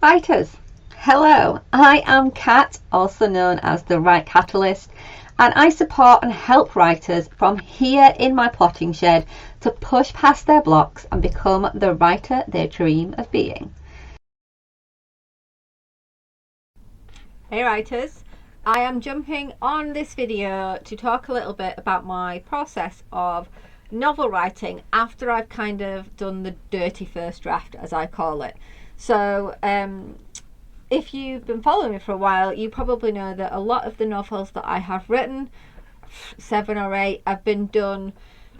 Writers, hello, I am Kat, also known as the Write Catalyst, and I support and help writers from here in my plotting shed to push past their blocks and become the writer they dream of being. Hey writers, I am jumping on this video to talk a little bit about my process of novel writing after I've kind of done the dirty first draft, as I call it. So if you've been following me for a while, you probably know that a lot of the novels that I have written, 7 or 8, have been done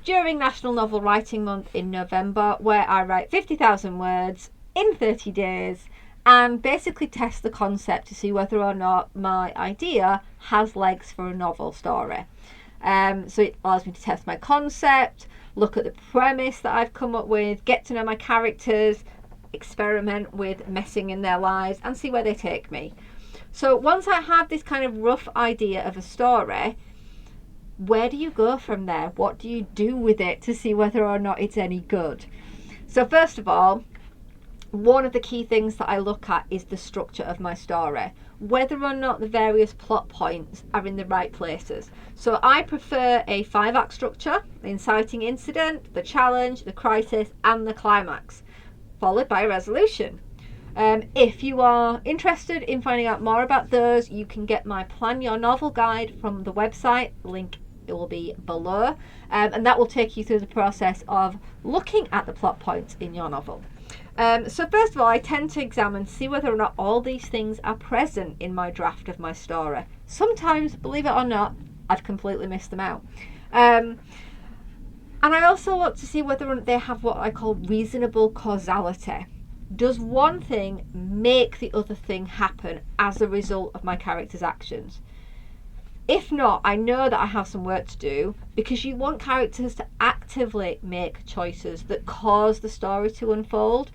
during National Novel Writing Month in November, where I write 50,000 words in 30 days and basically test the concept to see whether or not my idea has legs for a novel story. So it allows me to test my concept, look at the premise that I've come up with, get to know my characters, experiment with messing in their lives and see where they take me. So once I have this kind of rough idea of a story, where do you go from there? What do you do with it to see whether or not it's any good? So first of all, one of the key things that I look at is the structure of my story, whether or not the various plot points are in the right places. So I prefer a 5-act structure: the inciting incident, the challenge, the crisis and the climax, followed by a resolution. If you are interested in finding out more about those, you can get my Plan Your Novel guide from the website, link it will be below, and that will take you through the process of looking at the plot points in your novel. So first of all, I tend to examine, see whether or not all these things are present in my draft of my story. Sometimes, believe it or not, I've completely missed them out. And I also look to see whether or not they have what I call reasonable causality. Does one thing make the other thing happen as a result of my character's actions? If not, I know that I have some work to do, because you want characters to actively make choices that cause the story to unfold,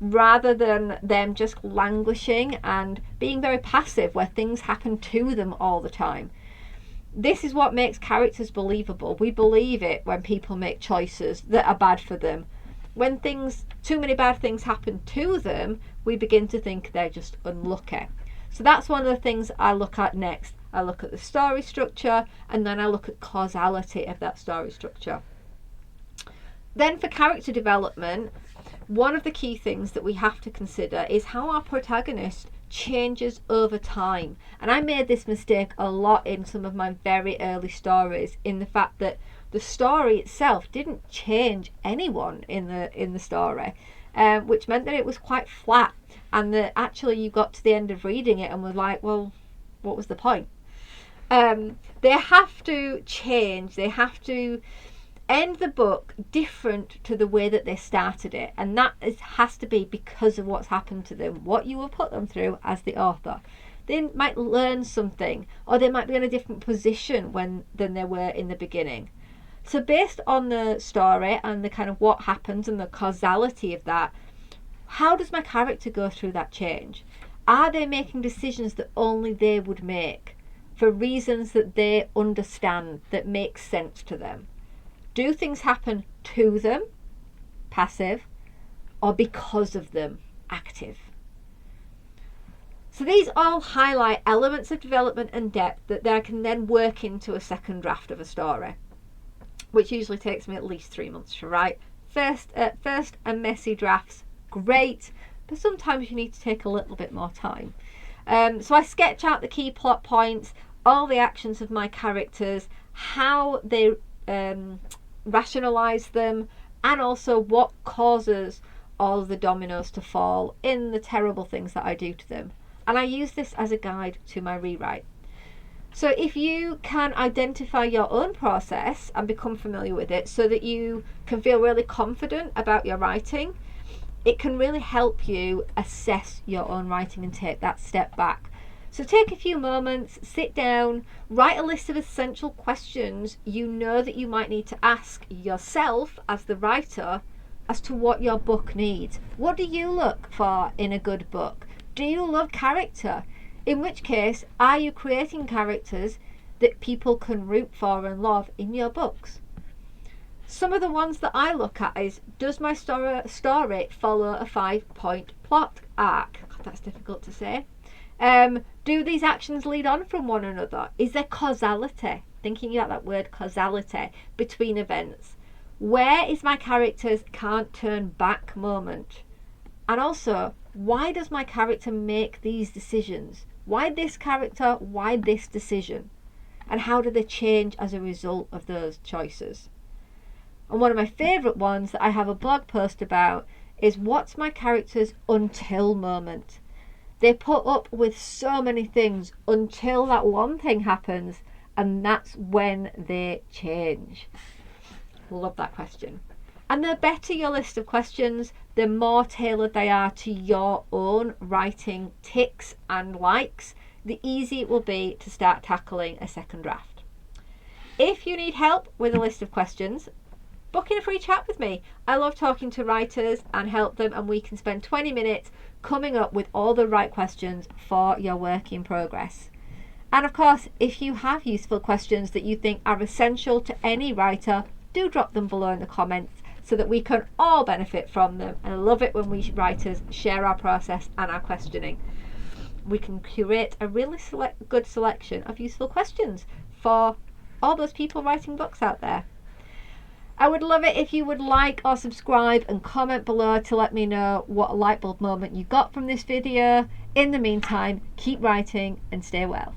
rather than them just languishing and being very passive where things happen to them all the time. This is what makes characters believable. We believe it when people make choices that are bad for them. When too many bad things happen to them, we begin to think they're just unlucky. So that's one of the things I look at next. I look at the story structure, and then I look at causality of that story structure. Then for character development, one of the key things that we have to consider is how our protagonist changes over time. And I made this mistake a lot in some of my very early stories, in the fact that the story itself didn't change anyone in the story, which meant that it was quite flat, and that actually you got to the end of reading it and were like, well, what was the point? They have to change. They have to end the book different to the way that they started it, and that has to be because of what's happened to them, what you have put them through as the author. They might learn something, or they might be in a different position than they were in the beginning. So based on the story and the kind of what happens and the causality of that, how does my character go through that change? Are they making decisions that only they would make for reasons that they understand, that make sense to them? Do things happen to them, passive, or because of them, active? So these all highlight elements of development and depth that I can then work into a second draft of a story, which usually takes me at least 3 months to write. First and messy drafts, great, but sometimes you need to take a little bit more time. So I sketch out the key plot points, all the actions of my characters, how they rationalize them, and also what causes all of the dominoes to fall in the terrible things that I do to them. And I use this as a guide to my rewrite. So if you can identify your own process and become familiar with it so that you can feel really confident about your writing, it can really help you assess your own writing and take that step back. So take a few moments, sit down, write a list of essential questions you know that you might need to ask yourself as the writer as to what your book needs. What do you look for in a good book? Do you love character? In which case, are you creating characters that people can root for and love in your books? Some of the ones that I look at is, does my story follow a 5-point plot arc? That's difficult to say. Do these actions lead on from one another? Is there causality? Thinking about that word causality between events. Where is my character's can't turn back moment? And also, why does my character make these decisions? Why this character? Why this decision? And how do they change as a result of those choices? And one of my favourite ones that I have a blog post about is what's my character's until moment? They put up with so many things until that one thing happens, and that's when they change. Love that question. And the better your list of questions, the more tailored they are to your own writing ticks and likes, the easier it will be to start tackling a second draft. If you need help with a list of questions, book in a free chat with me. I love talking to writers and help them, and we can spend 20 minutes coming up with all the right questions for your work in progress. And of course, if you have useful questions that you think are essential to any writer, do drop them below in the comments so that we can all benefit from them. And I love it when we writers share our process and our questioning. We can curate a really good selection of useful questions for all those people writing books out there. I would love it if you would like or subscribe and comment below to let me know what light bulb moment you got from this video. In the meantime, keep writing and stay well.